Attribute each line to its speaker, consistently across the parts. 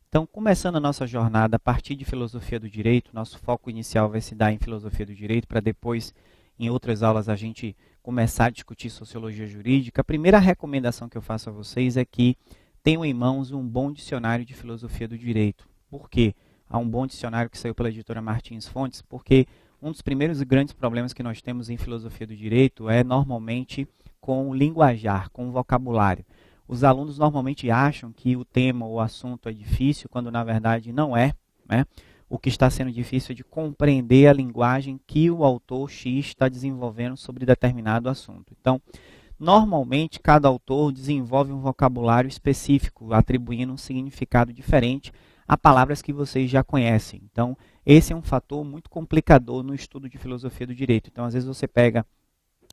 Speaker 1: Então, começando a nossa jornada a partir de filosofia do direito, nosso foco inicial vai se dar em filosofia do direito, para depois, em outras aulas, a gente começar a discutir sociologia jurídica. A primeira recomendação que eu faço a vocês é que tenham em mãos um bom dicionário de filosofia do direito. Por quê? Há um bom dicionário que saiu pela editora Martins Fontes, porque um dos primeiros e grandes problemas que nós temos em filosofia do direito é normalmente com o linguajar, com o vocabulário. Os alunos normalmente acham que o tema ou o assunto é difícil, quando na verdade não é, né? O que está sendo difícil é de compreender a linguagem que o autor X está desenvolvendo sobre determinado assunto. Então, normalmente, cada autor desenvolve um vocabulário específico, atribuindo um significado diferente a palavras que vocês já conhecem. Então, esse é um fator muito complicador no estudo de filosofia do direito. Então, às vezes você pega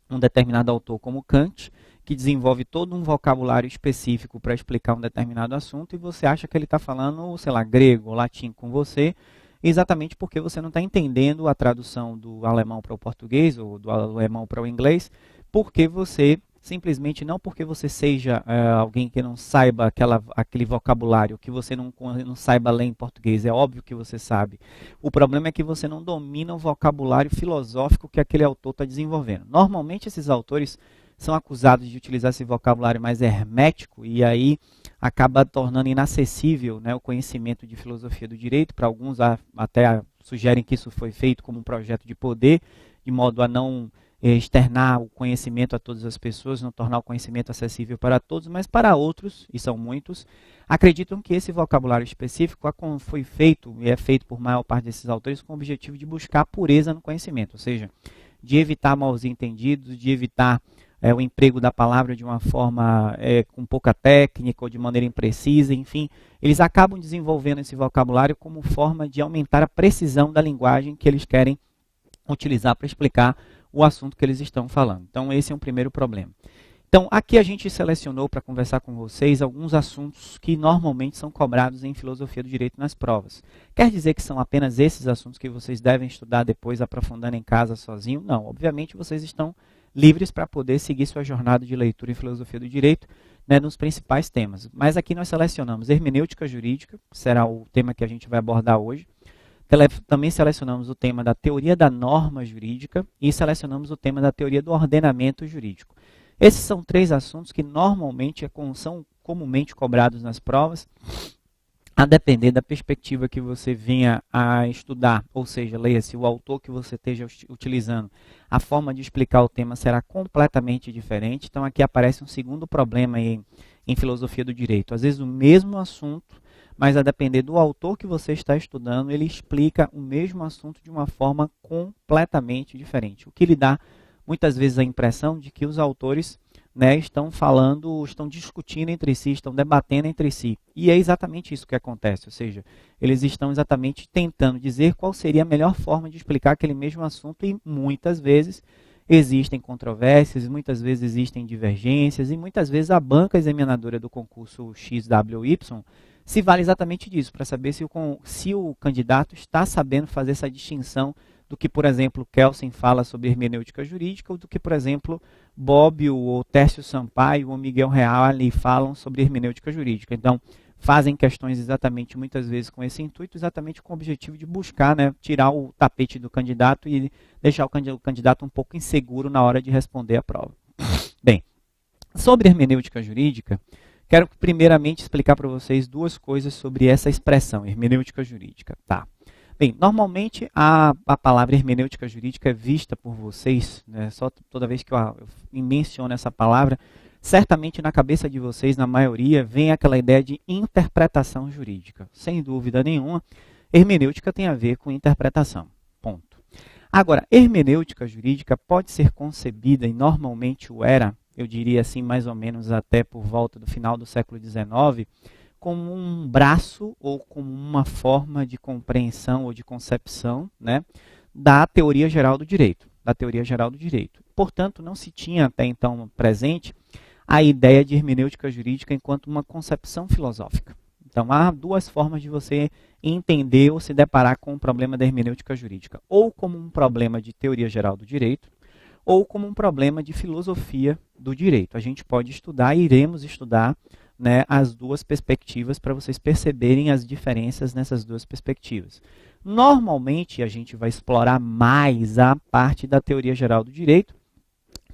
Speaker 1: um determinado autor como Kant, que desenvolve todo um vocabulário específico para explicar um determinado assunto, e você acha que ele está falando, sei lá, grego ou latim com você, exatamente porque você não está entendendo a tradução do alemão para o português, ou do alemão para o inglês, porque você, simplesmente não porque você seja alguém que não saiba aquele vocabulário, que você não saiba ler em português, é óbvio que você sabe. O problema é que você não domina o vocabulário filosófico que aquele autor está desenvolvendo. Normalmente esses autores são acusados de utilizar esse vocabulário mais hermético e aí acaba tornando inacessível, né, o conhecimento de filosofia do direito. Para alguns até sugerem que isso foi feito como um projeto de poder, de modo a não externar o conhecimento a todas as pessoas, não tornar o conhecimento acessível para todos, mas para outros, e são muitos, acreditam que esse vocabulário específico foi feito, e é feito por maior parte desses autores, com o objetivo de buscar pureza no conhecimento, ou seja, de evitar mal entendidos, de evitar o emprego da palavra de uma forma com pouca técnica ou de maneira imprecisa, enfim, eles acabam desenvolvendo esse vocabulário como forma de aumentar a precisão da linguagem que eles querem utilizar para explicar o assunto que eles estão falando. Então, esse é um primeiro problema. Então, aqui a gente selecionou para conversar com vocês alguns assuntos que normalmente são cobrados em filosofia do direito nas provas. Quer dizer que são apenas esses assuntos que vocês devem estudar depois, aprofundando em casa sozinho? Não, obviamente vocês estão livres para poder seguir sua jornada de leitura em filosofia do direito, né, nos principais temas. Mas aqui nós selecionamos hermenêutica jurídica, que será o tema que a gente vai abordar hoje. Também selecionamos o tema da teoria da norma jurídica e selecionamos o tema da teoria do ordenamento jurídico. Esses são três assuntos que normalmente são comumente cobrados nas provas, a depender da perspectiva que você venha a estudar, ou seja, leia-se o autor que você esteja utilizando, a forma de explicar o tema será completamente diferente. Então aqui aparece um segundo problema em filosofia do direito. Às vezes o mesmo assunto, mas a depender do autor que você está estudando, ele explica o mesmo assunto de uma forma completamente diferente, o que lhe dá muitas vezes a impressão de que os autores, né, estão discutindo entre si, estão debatendo entre si. E é exatamente isso que acontece, ou seja, eles estão exatamente tentando dizer qual seria a melhor forma de explicar aquele mesmo assunto e muitas vezes existem controvérsias, muitas vezes existem divergências e muitas vezes a banca examinadora do concurso XWY se vale exatamente disso, para saber se o candidato está sabendo fazer essa distinção do que, por exemplo, Kelsen fala sobre hermenêutica jurídica, ou do que, por exemplo, Bob, ou Tércio Sampaio, ou Miguel Real ali falam sobre hermenêutica jurídica. Então, fazem questões exatamente, muitas vezes, com esse intuito, exatamente com o objetivo de buscar, né, tirar o tapete do candidato e deixar o candidato um pouco inseguro na hora de responder a prova. Bem, sobre hermenêutica jurídica, quero primeiramente explicar para vocês duas coisas sobre essa expressão, hermenêutica jurídica. Tá. Bem, normalmente a palavra hermenêutica jurídica é vista por vocês, né, só toda vez que eu menciono essa palavra, certamente na cabeça de vocês, na maioria, vem aquela ideia de interpretação jurídica. Sem dúvida nenhuma, hermenêutica tem a ver com interpretação. Ponto. Agora, hermenêutica jurídica pode ser concebida, e normalmente o era, eu diria assim, mais ou menos até por volta do final do século XIX, como um braço ou como uma forma de compreensão ou de concepção, né, da teoria geral do direito. Portanto, não se tinha até então presente a ideia de hermenêutica jurídica enquanto uma concepção filosófica. Então, há duas formas de você entender ou se deparar com o problema da hermenêutica jurídica. Ou como um problema de teoria geral do direito, ou como um problema de filosofia do direito. A gente pode estudar, iremos estudar né, as duas perspectivas para vocês perceberem as diferenças nessas duas perspectivas. Normalmente, a gente vai explorar mais a parte da teoria geral do direito,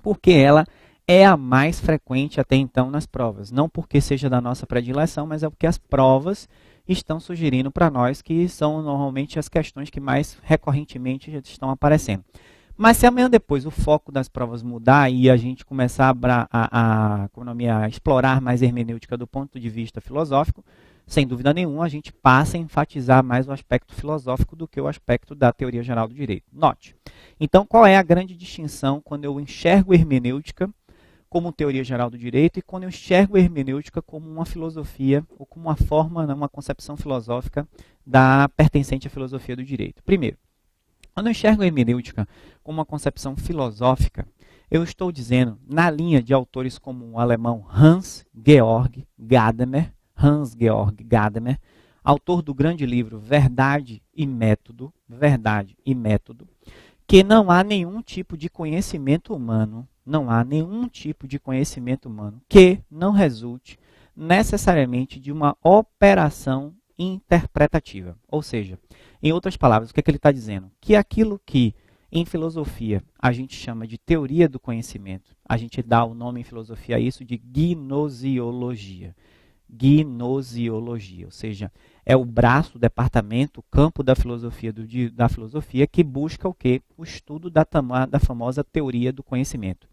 Speaker 1: porque ela é a mais frequente até então nas provas. Não porque seja da nossa predileção, mas é porque as provas estão sugerindo para nós que são normalmente as questões que mais recorrentemente estão aparecendo. Mas se amanhã depois o foco das provas mudar e a gente começar a explorar mais hermenêutica do ponto de vista filosófico, sem dúvida nenhuma, a gente passa a enfatizar mais o aspecto filosófico do que o aspecto da teoria geral do direito. Note. Então, qual é a grande distinção quando eu enxergo hermenêutica como teoria geral do direito e quando eu enxergo hermenêutica como uma filosofia ou como uma forma, uma concepção filosófica pertencente à filosofia do direito? Primeiro, quando eu enxergo a hermenêutica como uma concepção filosófica, eu estou dizendo, na linha de autores como o alemão Hans-Georg Gadamer, autor do grande livro Verdade e Método, que não há nenhum tipo de conhecimento humano, que não resulte necessariamente de uma operação interpretativa. Ou seja, em outras palavras, o que é que ele está dizendo? Que aquilo que em filosofia a gente chama de teoria do conhecimento, a gente dá o nome em filosofia a isso de gnosiologia. Ou seja, é o braço, o departamento, o campo da filosofia, que busca o quê? O estudo da famosa teoria do conhecimento.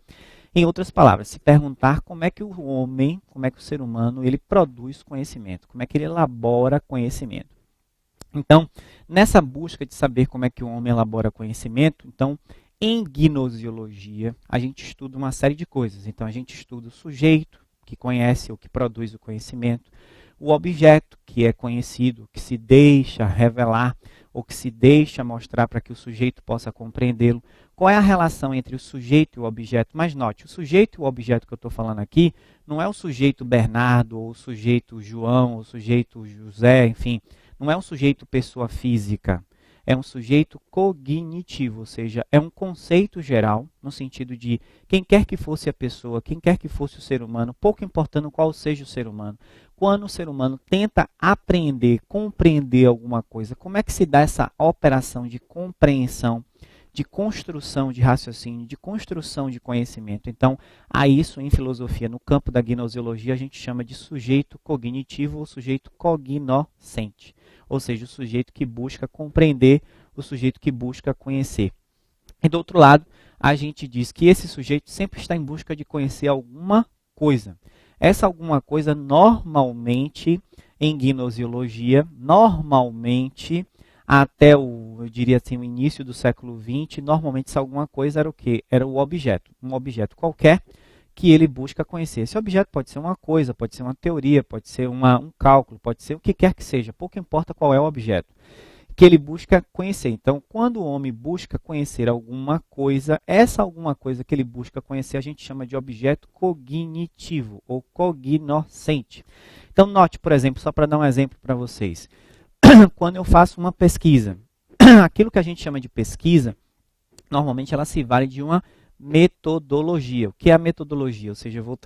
Speaker 1: Em outras palavras, se perguntar como é que o homem, como é que o ser humano, ele produz conhecimento, como é que ele elabora conhecimento. Então, nessa busca de saber como é que o homem elabora conhecimento, então, em gnosiologia, a gente estuda uma série de coisas. Então, a gente estuda o sujeito, que conhece ou que produz o conhecimento, o objeto, que é conhecido, que se deixa revelar ou que se deixa mostrar para que o sujeito possa compreendê-lo. Qual é a relação entre o sujeito e o objeto? Mas note, o sujeito e o objeto que eu estou falando aqui não é o sujeito Bernardo, ou o sujeito João, ou o sujeito José, enfim, não é um sujeito pessoa física. É um sujeito cognitivo, ou seja, é um conceito geral, no sentido de quem quer que fosse a pessoa, quem quer que fosse o ser humano, pouco importando qual seja o ser humano. Quando o ser humano tenta aprender, compreender alguma coisa, como é que se dá essa operação de compreensão, de construção de raciocínio, de construção de conhecimento? Então, a isso em filosofia, no campo da gnosiologia, a gente chama de sujeito cognitivo ou sujeito cognoscente. Ou seja, o sujeito que busca compreender, o sujeito que busca conhecer. E do outro lado, a gente diz que esse sujeito sempre está em busca de conhecer alguma coisa. Essa alguma coisa, normalmente, em gnosiologia, até eu diria assim, o início do século XX, normalmente essa alguma coisa era o quê? Era o objeto. Um objeto qualquer que ele busca conhecer. Esse objeto pode ser uma coisa, pode ser uma teoria, pode ser um cálculo, pode ser o que quer que seja, pouco importa qual é o objeto que ele busca conhecer. Então, quando o homem busca conhecer alguma coisa, essa alguma coisa que ele busca conhecer a gente chama de objeto cognitivo ou cognoscente. Então, note, por exemplo, só para dar um exemplo para vocês, quando eu faço uma pesquisa, aquilo que a gente chama de pesquisa, normalmente ela se vale de uma metodologia. O que é a metodologia? Ou seja, eu vou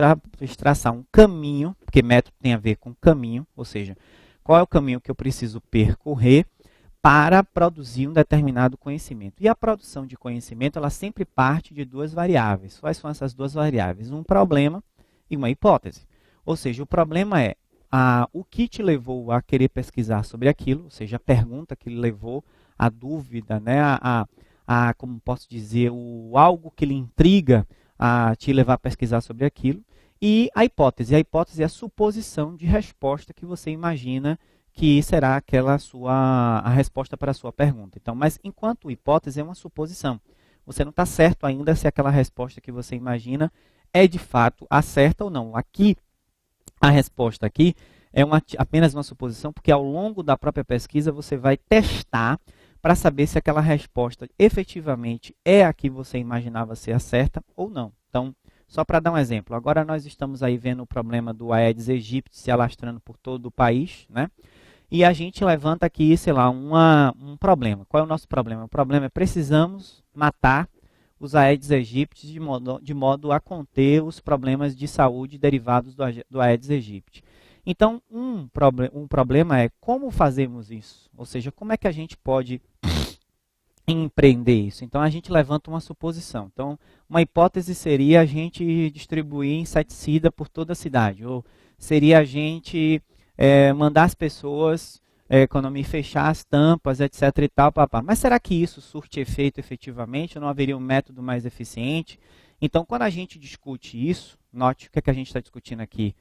Speaker 1: traçar um caminho, porque método tem a ver com caminho, ou seja, qual é o caminho que eu preciso percorrer para produzir um determinado conhecimento. E a produção de conhecimento, ela sempre parte de duas variáveis. Quais são essas duas variáveis? Um problema e uma hipótese. Ou seja, o problema é o que te levou a querer pesquisar sobre aquilo, ou seja, a pergunta que levou a dúvida, né, como posso dizer, algo que lhe intriga a te levar a pesquisar sobre aquilo. E a hipótese. A hipótese é a suposição de resposta que você imagina que será a resposta para a sua pergunta. Então, mas enquanto hipótese é uma suposição. Você não está certo ainda se aquela resposta que você imagina é de fato a certa ou não. Aqui, a resposta aqui é apenas uma suposição, porque ao longo da própria pesquisa você vai testar para saber se aquela resposta efetivamente é a que você imaginava ser a certa ou não. Então, só para dar um exemplo, agora nós estamos aí vendo o problema do Aedes aegypti se alastrando por todo o país, né? E a gente levanta aqui, sei lá, um problema. Qual é o nosso problema? O problema é precisamos matar os Aedes aegypti de modo a conter os problemas de saúde derivados do Aedes aegypti. Então, um problema é como fazemos isso, ou seja, como é que a gente pode empreender isso. Então, a gente levanta uma suposição. Então, uma hipótese seria a gente distribuir inseticida por toda a cidade, ou seria a gente mandar as pessoas fechar as tampas, etc. e tal, papá. Mas será que isso surte efeito efetivamente? Não haveria um método mais eficiente? Então, quando a gente discute isso, note o que é que a gente está discutindo aqui.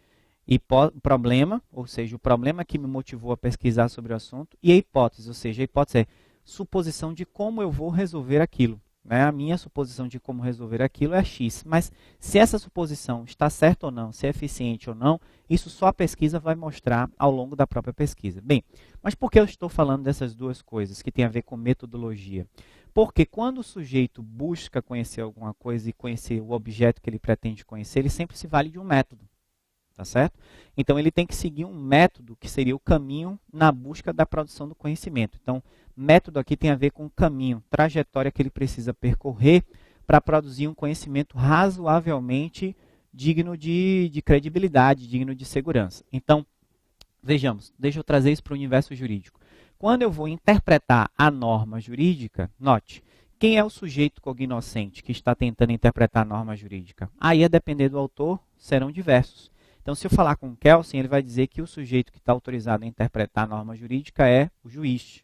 Speaker 1: Problema, ou seja, o problema que me motivou a pesquisar sobre o assunto, e a hipótese, ou seja, a hipótese é suposição de como eu vou resolver aquilo. Né? A minha suposição de como resolver aquilo é X, mas se essa suposição está certa ou não, se é eficiente ou não, isso só a pesquisa vai mostrar ao longo da própria pesquisa. Bem, mas por que eu estou falando dessas duas coisas que tem a ver com metodologia? Porque quando o sujeito busca conhecer alguma coisa e conhecer o objeto que ele pretende conhecer, ele sempre se vale de um método. Tá certo? Então, ele tem que seguir um método que seria o caminho na busca da produção do conhecimento. Então, método aqui tem a ver com o caminho, trajetória que ele precisa percorrer para produzir um conhecimento razoavelmente digno de credibilidade, digno de segurança. Então, vejamos, deixa eu trazer isso para o universo jurídico. Quando eu vou interpretar a norma jurídica, note, quem é o sujeito cognoscente que está tentando interpretar a norma jurídica? Aí, a depender do autor, serão diversos. Então, se eu falar com o Kelsen, ele vai dizer que o sujeito que está autorizado a interpretar a norma jurídica é o juiz,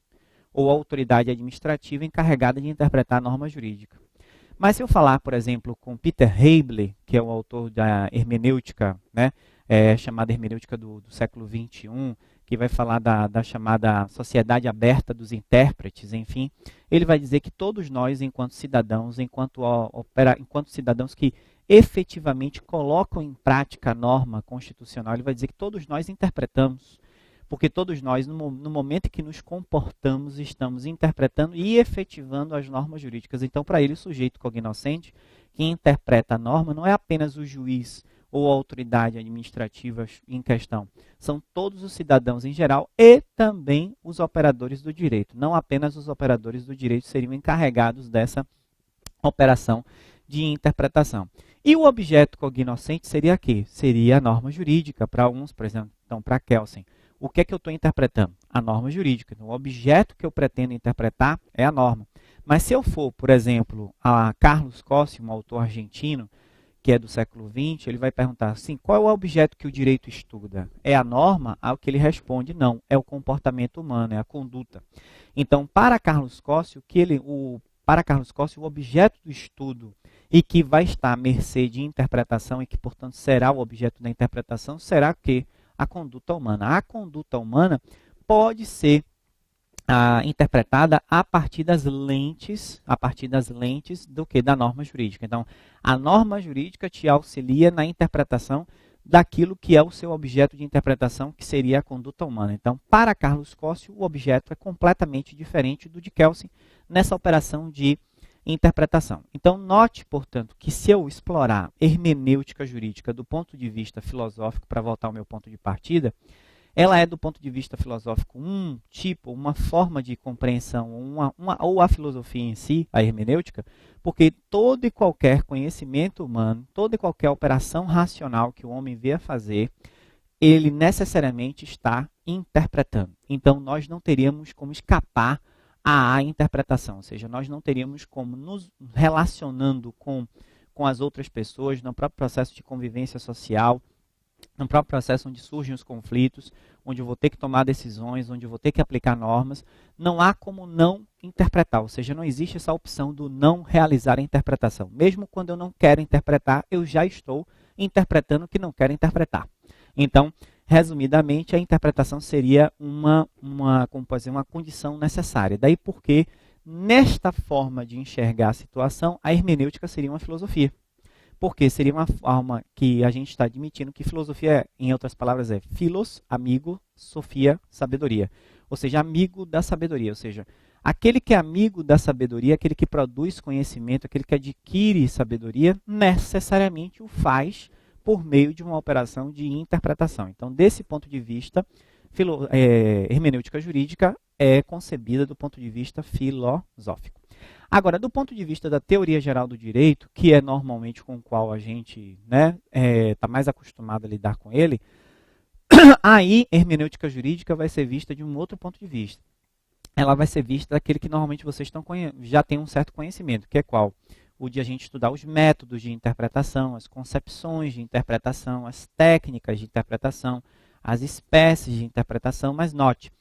Speaker 1: ou a autoridade administrativa encarregada de interpretar a norma jurídica. Mas se eu falar, por exemplo, com Peter Heibler, que é o autor da hermenêutica, né, chamada hermenêutica do século XXI, que vai falar da chamada sociedade aberta dos intérpretes, enfim, ele vai dizer que todos nós, enquanto cidadãos, enquanto cidadãos que efetivamente colocam em prática a norma constitucional, ele vai dizer que todos nós interpretamos, porque todos nós, no momento em que nos comportamos, estamos interpretando e efetivando as normas jurídicas. Então, para ele, o sujeito cognoscente que interpreta a norma não é apenas o juiz ou a autoridade administrativa em questão, são todos os cidadãos em geral e também os operadores do direito. Não apenas os operadores do direito seriam encarregados dessa operação de interpretação. E o objeto cognoscente seria o quê? Seria a norma jurídica, para uns, por exemplo, então para Kelsen. O que é que eu estou interpretando? A norma jurídica. Então, o objeto que eu pretendo interpretar é a norma. Mas se eu for, por exemplo, a Carlos Cossi, um autor argentino, que é do século XX, ele vai perguntar assim, qual é o objeto que o direito estuda? É a norma? Ao que ele responde, não, é o comportamento humano, é a conduta. Então, para Carlos Cossi, o objeto do estudo e que vai estar à mercê de interpretação e que, portanto, será o objeto da interpretação, será que a conduta humana. A conduta humana pode ser interpretada a partir das lentes do que? Da norma jurídica. Então, a norma jurídica te auxilia na interpretação daquilo que é o seu objeto de interpretação, que seria a conduta humana. Então, para Carlos Cossi, o objeto é completamente diferente do de Kelsen nessa operação de interpretação. Então, note, portanto, que se eu explorar hermenêutica jurídica do ponto de vista filosófico, para voltar ao meu ponto de partida, ela é, do ponto de vista filosófico, um tipo, uma forma de compreensão, ou a filosofia em si, a hermenêutica, porque todo e qualquer conhecimento humano, toda e qualquer operação racional que o homem venha fazer, ele necessariamente está interpretando. Então, nós não teríamos como escapar à interpretação, ou seja, nós não teríamos como nos relacionando com as outras pessoas, no próprio processo de convivência social, no próprio processo onde surgem os conflitos, onde eu vou ter que tomar decisões, onde eu vou ter que aplicar normas, não há como não interpretar, ou seja, não existe essa opção do não realizar a interpretação. Mesmo quando eu não quero interpretar, eu já estou interpretando o que não quero interpretar. Então, resumidamente, a interpretação seria uma condição necessária. Daí porque, nesta forma de enxergar a situação, a hermenêutica seria uma filosofia. Porque seria uma forma que a gente está admitindo que filosofia, em outras palavras, é philos, amigo, sofia, sabedoria. Ou seja, amigo da sabedoria. Ou seja, aquele que é amigo da sabedoria, aquele que produz conhecimento, aquele que adquire sabedoria, necessariamente o faz por meio de uma operação de interpretação. Então, desse ponto de vista, hermenêutica jurídica é concebida do ponto de vista filosófico. Agora, do ponto de vista da teoria geral do direito, que é normalmente com o qual a gente tá mais acostumado a lidar com ele, aí hermenêutica jurídica vai ser vista de um outro ponto de vista. Ela vai ser vista daquele que normalmente vocês já têm um certo conhecimento, que é qual? O de a gente estudar os métodos de interpretação, as concepções de interpretação, as técnicas de interpretação, as espécies de interpretação, mas note,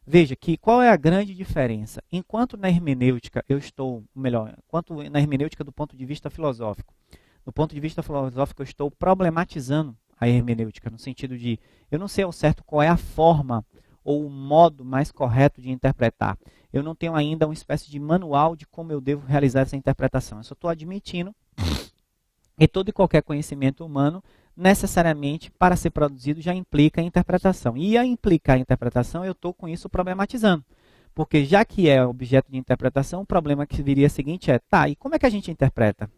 Speaker 1: veja que qual é a grande diferença? Enquanto na hermenêutica enquanto na hermenêutica do ponto de vista filosófico, do ponto de vista filosófico eu estou problematizando a hermenêutica, no sentido de eu não sei ao certo qual é a forma ou o modo mais correto de interpretar. Eu não tenho ainda uma espécie de manual de como eu devo realizar essa interpretação. Eu só estou admitindo que todo e qualquer conhecimento humano, necessariamente, para ser produzido, já implica interpretação. E a implicar a interpretação, eu estou com isso problematizando. Porque já que é objeto de interpretação, o problema que viria seguinte é, e como é que a gente interpreta?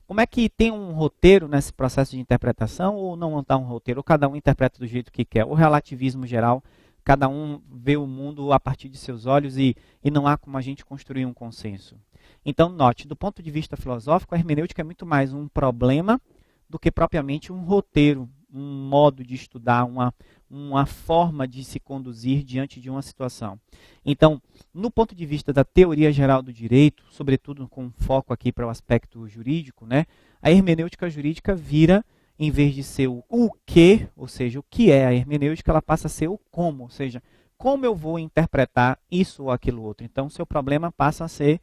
Speaker 1: Como é que tem um roteiro nesse processo de interpretação ou não está um roteiro? Ou cada um interpreta do jeito que quer? O relativismo geral, cada um vê o mundo a partir de seus olhos e não há como a gente construir um consenso. Então, note, do ponto de vista filosófico, a hermenêutica é muito mais um problema do que propriamente um roteiro, um modo de estudar, uma forma de se conduzir diante de uma situação. Então, no ponto de vista da teoria geral do direito, sobretudo com foco aqui para o aspecto jurídico, a hermenêutica jurídica vira, em vez de ser o que, ou seja, o que é a hermenêutica, ela passa a ser o como, ou seja, como eu vou interpretar isso ou aquilo outro. Então, seus problemas passam a ser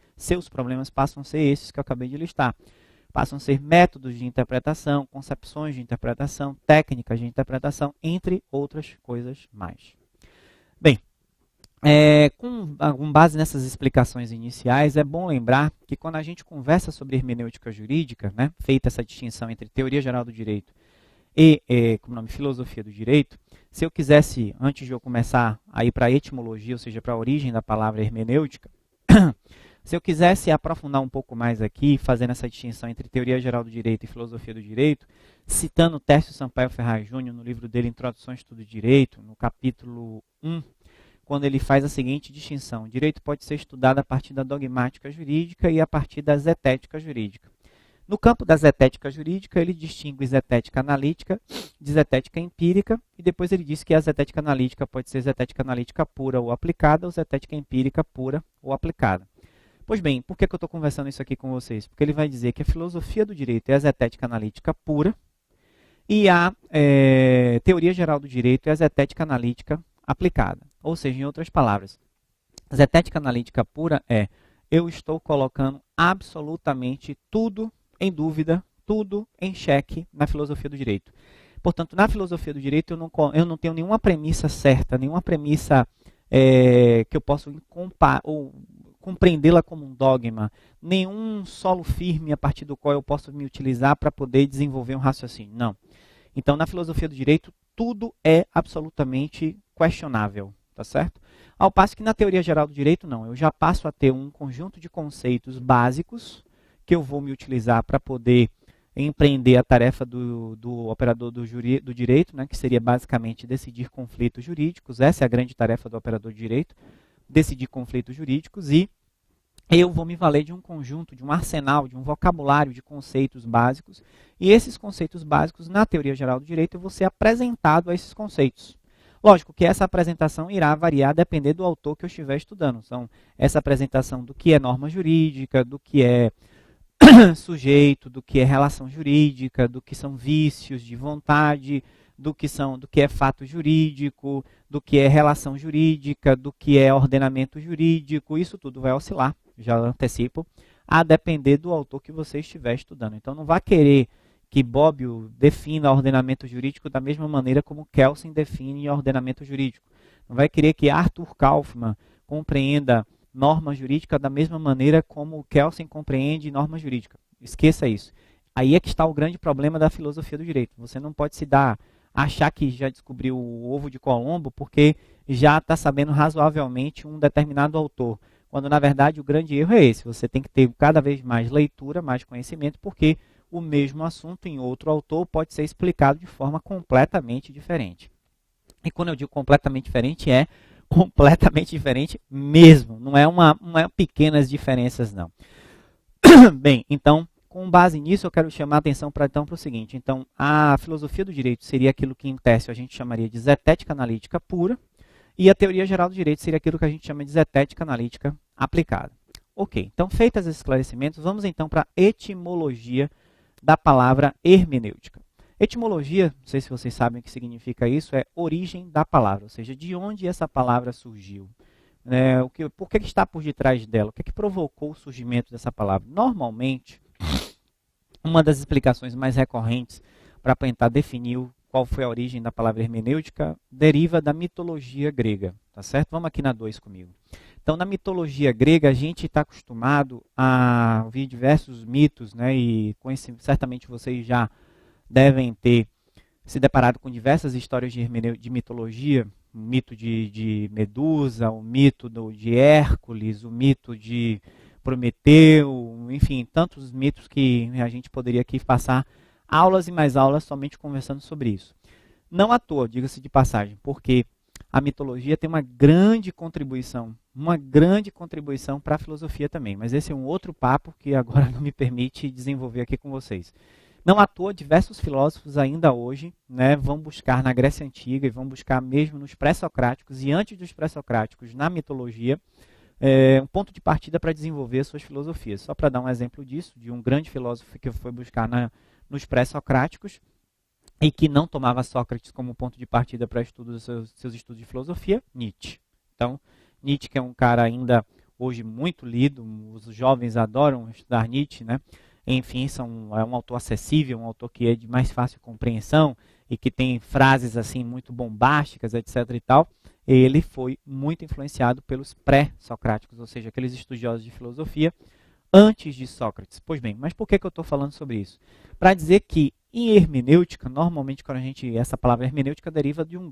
Speaker 1: esses que eu acabei de listar. Passam a ser métodos de interpretação, concepções de interpretação, técnicas de interpretação, entre outras coisas mais. Bem, com base nessas explicações iniciais, é bom lembrar que quando a gente conversa sobre hermenêutica jurídica, feita essa distinção entre teoria geral do direito e filosofia do direito, se eu quisesse, antes de eu começar a ir para a etimologia, ou seja, para a origem da palavra hermenêutica, se eu quisesse aprofundar um pouco mais aqui, fazendo essa distinção entre teoria geral do direito e filosofia do direito, citando Tércio Sampaio Ferraz Júnior no livro dele Introdução ao Estudo do Direito, no capítulo 1, quando ele faz a seguinte distinção: o direito pode ser estudado a partir da dogmática jurídica e a partir da zetética jurídica. No campo da zetética jurídica, ele distingue zetética analítica de zetética empírica, e depois ele diz que a zetética analítica pode ser zetética analítica pura ou aplicada, ou zetética empírica pura ou aplicada. Pois bem, por que eu estou conversando isso aqui com vocês? Porque ele vai dizer que a filosofia do direito é a zetética analítica pura e a teoria geral do direito é a zetética analítica aplicada. Ou seja, em outras palavras, a zetética analítica pura é eu estou colocando absolutamente tudo em dúvida, tudo em xeque na filosofia do direito. Portanto, na filosofia do direito eu não tenho nenhuma premissa certa, nenhuma premissa que eu possa compreendê-la como um dogma, nenhum solo firme a partir do qual eu posso me utilizar para poder desenvolver um raciocínio. Não. Então, na filosofia do direito, tudo é absolutamente questionável, tá certo? Ao passo que na teoria geral do direito, não. Eu já passo a ter um conjunto de conceitos básicos que eu vou me utilizar para poder empreender a tarefa do operador do direito, que seria basicamente decidir conflitos jurídicos. Essa é a grande tarefa do operador de direito, decidir conflitos jurídicos, e eu vou me valer de um conjunto, de um arsenal, de um vocabulário de conceitos básicos, e esses conceitos básicos, na teoria geral do direito, eu vou ser apresentado a esses conceitos. Lógico que essa apresentação irá variar depender do autor que eu estiver estudando. Então, essa apresentação do que é norma jurídica, do que é sujeito, do que é relação jurídica, do que são vícios de vontade, do que é fato jurídico, do que é relação jurídica, do que é ordenamento jurídico, isso tudo vai oscilar, já antecipo, a depender do autor que você estiver estudando. Então não vá querer que Bobbio defina ordenamento jurídico da mesma maneira como Kelsen define ordenamento jurídico. Não vai querer que Arthur Kaufmann compreenda norma jurídica da mesma maneira como Kelsen compreende norma jurídica. Esqueça isso. Aí é que está o grande problema da filosofia do direito. Você não pode achar que já descobriu o ovo de Colombo porque já está sabendo razoavelmente um determinado autor. Quando, na verdade, o grande erro é esse. Você tem que ter cada vez mais leitura, mais conhecimento, porque o mesmo assunto em outro autor pode ser explicado de forma completamente diferente. E quando eu digo completamente diferente, é completamente diferente mesmo. Não é uma pequenas diferenças, não. Bem, então, com base nisso, eu quero chamar a atenção para o seguinte. Então, a filosofia do direito seria aquilo que, em tese, a gente chamaria de zetética analítica pura, e a teoria geral do direito seria aquilo que a gente chama de zetética analítica aplicada. Ok, então, feitos esses esclarecimentos, vamos então para a etimologia da palavra hermenêutica. Etimologia, não sei se vocês sabem o que significa isso, é origem da palavra, ou seja, de onde essa palavra surgiu. Por que está por detrás dela? O que provocou o surgimento dessa palavra? Normalmente, uma das explicações mais recorrentes para tentar definir qual foi a origem da palavra hermenêutica deriva da mitologia grega, tá certo? Vamos aqui na 2 comigo. Então, na mitologia grega, a gente está acostumado a ouvir diversos mitos, né? E certamente vocês já devem ter se deparado com diversas histórias de mitologia, o mito de Medusa, o mito de Hércules, o mito de Prometeu, enfim, tantos mitos que a gente poderia aqui passar aulas e mais aulas somente conversando sobre isso. Não à toa, diga-se de passagem, porque a mitologia tem uma grande contribuição para a filosofia também, mas esse é um outro papo que agora não me permite desenvolver aqui com vocês. Não à toa, diversos filósofos ainda hoje, né, vão buscar na Grécia Antiga e vão buscar mesmo nos pré-socráticos e antes dos pré-socráticos na mitologia, um ponto de partida para desenvolver suas filosofias. Só para dar um exemplo disso, de um grande filósofo que foi buscar nos pré-socráticos e que não tomava Sócrates como ponto de partida para seus estudos de filosofia, Nietzsche. Então, Nietzsche, que é um cara ainda hoje muito lido, os jovens adoram estudar Nietzsche, né? Enfim, é um autor acessível, um autor que é de mais fácil compreensão e que tem frases assim muito bombásticas, etc. e tal. Ele foi muito influenciado pelos pré-socráticos, ou seja, aqueles estudiosos de filosofia antes de Sócrates. Pois bem, mas por que eu estou falando sobre isso? Para dizer que em hermenêutica, normalmente essa palavra hermenêutica deriva de um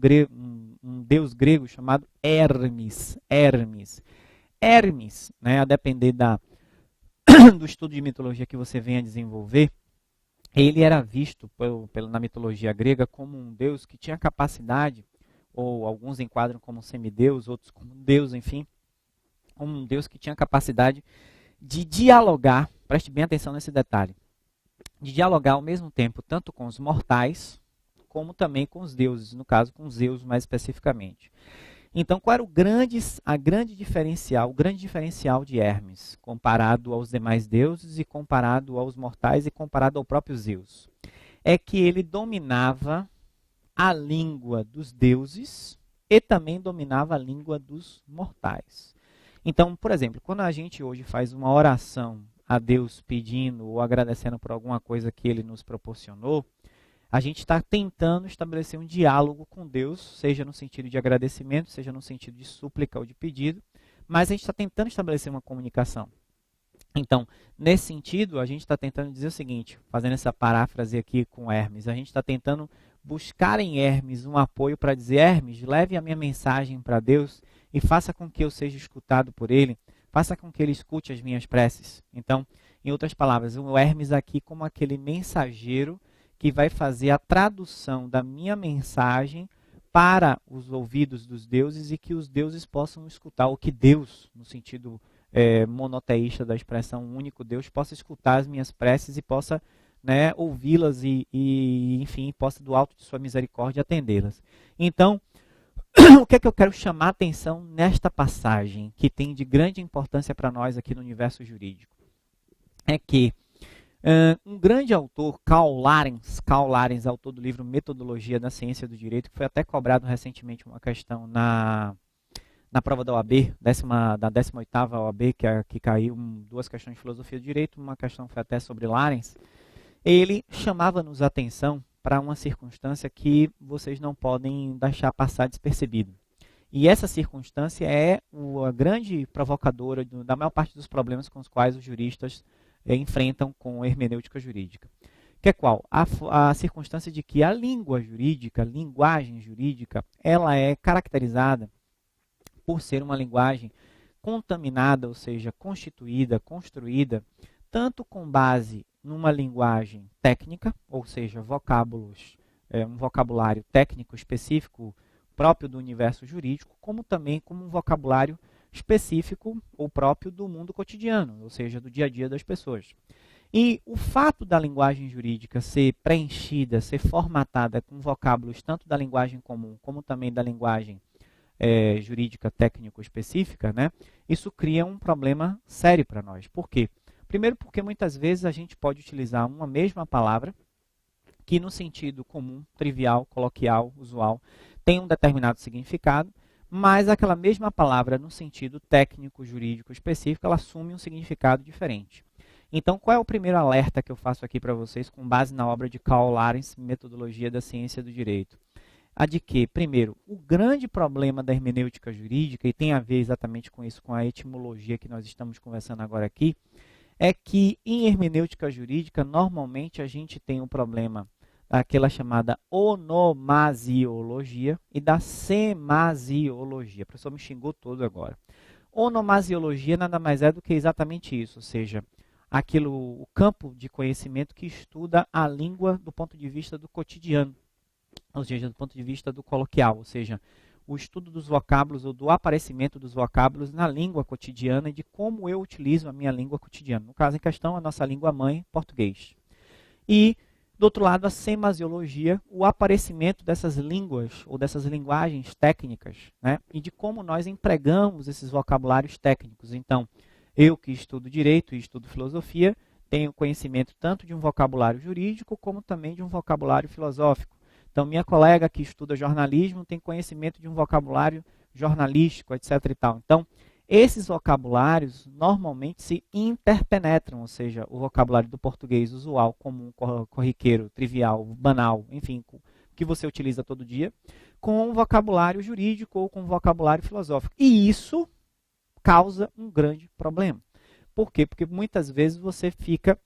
Speaker 1: deus grego chamado Hermes. Hermes, né, a depender do estudo de mitologia que você venha desenvolver, ele era visto na mitologia grega como um deus que tinha capacidade, ou alguns enquadram como semideus, outros como deus, enfim, como um deus que tinha capacidade de dialogar, preste bem atenção nesse detalhe, de dialogar ao mesmo tempo tanto com os mortais, como também com os deuses, no caso com Zeus mais especificamente. Então, qual era o grande diferencial de Hermes, comparado aos demais deuses e comparado aos mortais e comparado ao próprio Zeus? É que ele dominava a língua dos deuses e também dominava a língua dos mortais. Então, por exemplo, quando a gente hoje faz uma oração a Deus pedindo ou agradecendo por alguma coisa que ele nos proporcionou, a gente está tentando estabelecer um diálogo com Deus, seja no sentido de agradecimento, seja no sentido de súplica ou de pedido, mas a gente está tentando estabelecer uma comunicação. Então, nesse sentido, a gente está tentando dizer o seguinte, fazendo essa paráfrase aqui com Hermes, a gente está tentando buscar em Hermes um apoio para dizer, Hermes, leve a minha mensagem para Deus e faça com que eu seja escutado por ele, faça com que ele escute as minhas preces. Então, em outras palavras, o Hermes aqui como aquele mensageiro que vai fazer a tradução da minha mensagem para os ouvidos dos deuses e que os deuses possam escutar, ou que Deus, no sentido monoteísta da expressão único Deus, possa escutar as minhas preces e possa, né, ouvi-las e, enfim, possa do alto de sua misericórdia atendê-las. Então, o que é que eu quero chamar a atenção nesta passagem, que tem de grande importância para nós aqui no universo jurídico? É que um grande autor, Karl Larens, autor do livro Metodologia da Ciência do Direito, que foi até cobrado recentemente uma questão na prova da OAB, da 18ª OAB, que caiu 2 questões de filosofia do direito, uma questão foi até sobre Larens. Ele chamava-nos a atenção para uma circunstância que vocês não podem deixar passar despercebido. E essa circunstância é a grande provocadora da maior parte dos problemas com os quais os juristas enfrentam com a hermenêutica jurídica. Que é qual? A circunstância de que a língua jurídica, a linguagem jurídica, ela é caracterizada por ser uma linguagem contaminada, ou seja, constituída, construída, tanto com base numa linguagem técnica, ou seja, um vocabulário técnico específico próprio do universo jurídico, como também como um vocabulário específico ou próprio do mundo cotidiano, ou seja, do dia a dia das pessoas. E o fato da linguagem jurídica ser preenchida, ser formatada com vocábulos tanto da linguagem comum como também da linguagem jurídica técnico-específica, né, isso cria um problema sério para nós. Por quê? Primeiro porque muitas vezes a gente pode utilizar uma mesma palavra que no sentido comum, trivial, coloquial, usual, tem um determinado significado, mas aquela mesma palavra no sentido técnico, jurídico, específico, ela assume um significado diferente. Então, qual é o primeiro alerta que eu faço aqui para vocês com base na obra de Karl Lawrence, Metodologia da Ciência do Direito? A de que, primeiro, o grande problema da hermenêutica jurídica, e tem a ver exatamente com isso, com a etimologia que nós estamos conversando agora aqui, é que em hermenêutica jurídica, normalmente a gente tem um problema daquela chamada onomasiologia e da semasiologia. O professor me xingou todo agora. Onomasiologia nada mais é do que exatamente isso, ou seja, o campo de conhecimento que estuda a língua do ponto de vista do cotidiano, ou seja, do ponto de vista do coloquial, ou seja, o estudo dos vocábulos ou do aparecimento dos vocábulos na língua cotidiana e de como eu utilizo a minha língua cotidiana. No caso em questão, a nossa língua mãe, português. E, do outro lado, a semasiologia, o aparecimento dessas línguas ou dessas linguagens técnicas, né, e de como nós empregamos esses vocabulários técnicos. Então, eu que estudo direito e estudo filosofia, tenho conhecimento tanto de um vocabulário jurídico como também de um vocabulário filosófico. Então, minha colega que estuda jornalismo tem conhecimento de um vocabulário jornalístico, etc. e tal. Então, esses vocabulários normalmente se interpenetram, ou seja, o vocabulário do português usual, comum, corriqueiro, trivial, banal, enfim, que você utiliza todo dia, com o vocabulário jurídico ou com o vocabulário filosófico. E isso causa um grande problema. Por quê? Porque muitas vezes você fica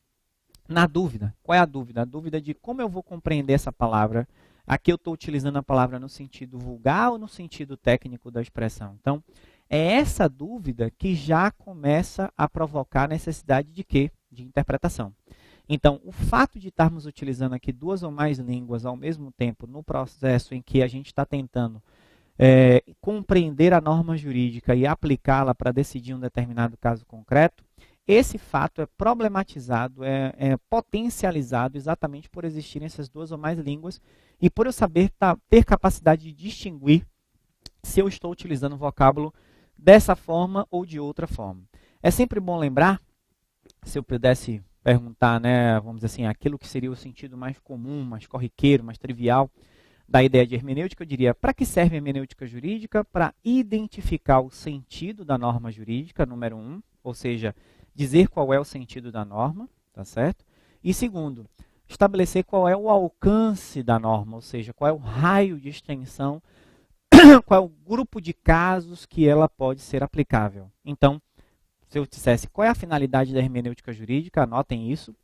Speaker 1: na dúvida. Qual é a dúvida? A dúvida de como eu vou compreender essa palavra. Aqui eu estou utilizando a palavra no sentido vulgar ou no sentido técnico da expressão. Então, é essa dúvida que já começa a provocar a necessidade de quê? De interpretação. Então, o fato de estarmos utilizando aqui duas ou mais línguas ao mesmo tempo no processo em que a gente está tentando compreender a norma jurídica e aplicá-la para decidir um determinado caso concreto, esse fato é problematizado, é potencializado exatamente por existirem essas duas ou mais línguas e por eu saber ter capacidade de distinguir se eu estou utilizando o vocábulo dessa forma ou de outra forma. É sempre bom lembrar, se eu pudesse perguntar, né, vamos dizer assim, aquilo que seria o sentido mais comum, mais corriqueiro, mais trivial da ideia de hermenêutica, eu diria, para que serve a hermenêutica jurídica? Para identificar o sentido da norma jurídica, número 1, ou seja, dizer qual é o sentido da norma, tá certo? E segundo, estabelecer qual é o alcance da norma, ou seja, qual é o raio de extensão, qual é o grupo de casos que ela pode ser aplicável. Então, se eu dissesse qual é a finalidade da hermenêutica jurídica, anotem isso,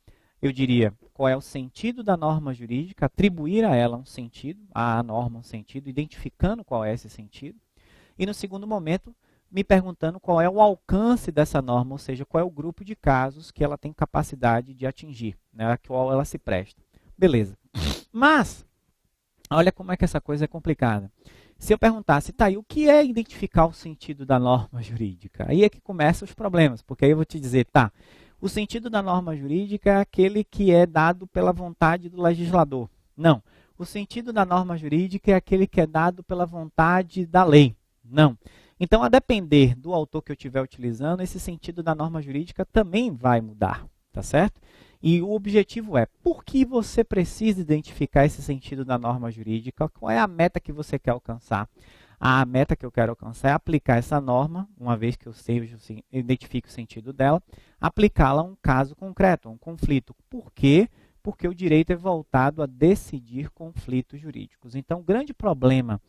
Speaker 1: eu diria qual é o sentido da norma jurídica, atribuir a ela um sentido, à norma um sentido, identificando qual é esse sentido. E no segundo momento, me perguntando qual é o alcance dessa norma, ou seja, qual é o grupo de casos que ela tem capacidade de atingir, né, a qual ela se presta. Beleza. Mas, olha como é que essa coisa é complicada. Se eu perguntasse, tá, e o que é identificar o sentido da norma jurídica? Aí é que começam os problemas, porque aí eu vou te dizer, tá, o sentido da norma jurídica é aquele que é dado pela vontade do legislador. Não. O sentido da norma jurídica é aquele que é dado pela vontade da lei. Não. Então, a depender do autor que eu estiver utilizando, esse sentido da norma jurídica também vai mudar, tá certo? E o objetivo é, por que você precisa identificar esse sentido da norma jurídica? Qual é a meta que você quer alcançar? A meta que eu quero alcançar é aplicar essa norma, uma vez que eu identifique o sentido dela, aplicá-la a um caso concreto, a um conflito. Por quê? Porque o direito é voltado a decidir conflitos jurídicos. Então, o grande problema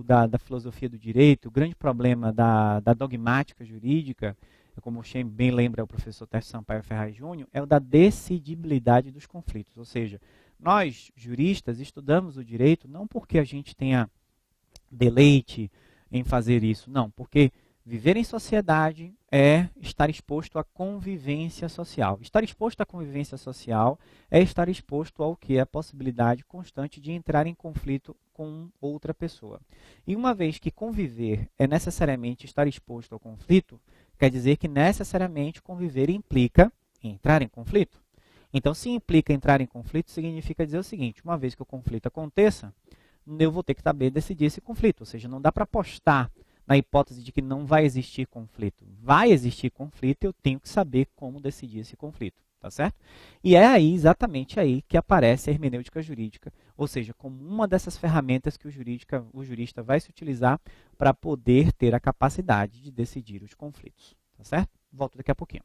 Speaker 1: da filosofia do direito, o grande problema da dogmática jurídica, como bem lembra o professor Tércio Sampaio Ferraz Júnior, é o da decidibilidade dos conflitos. Ou seja, nós, juristas, estudamos o direito não porque a gente tenha deleite em fazer isso, não, porque viver em sociedade, é estar exposto à convivência social. Estar exposto à convivência social é estar exposto ao que é a possibilidade constante de entrar em conflito com outra pessoa. E uma vez que conviver é necessariamente estar exposto ao conflito, quer dizer que necessariamente conviver implica entrar em conflito. Então, se implica entrar em conflito, significa dizer o seguinte: uma vez que o conflito aconteça, eu vou ter que saber decidir esse conflito. Ou seja, não dá para apostar na hipótese de que não vai existir conflito. Vai existir conflito e eu tenho que saber como decidir esse conflito. Tá certo? E é aí, exatamente aí, que aparece a hermenêutica jurídica, ou seja, como uma dessas ferramentas que o jurista vai se utilizar para poder ter a capacidade de decidir os conflitos. Tá certo? Volto daqui a pouquinho.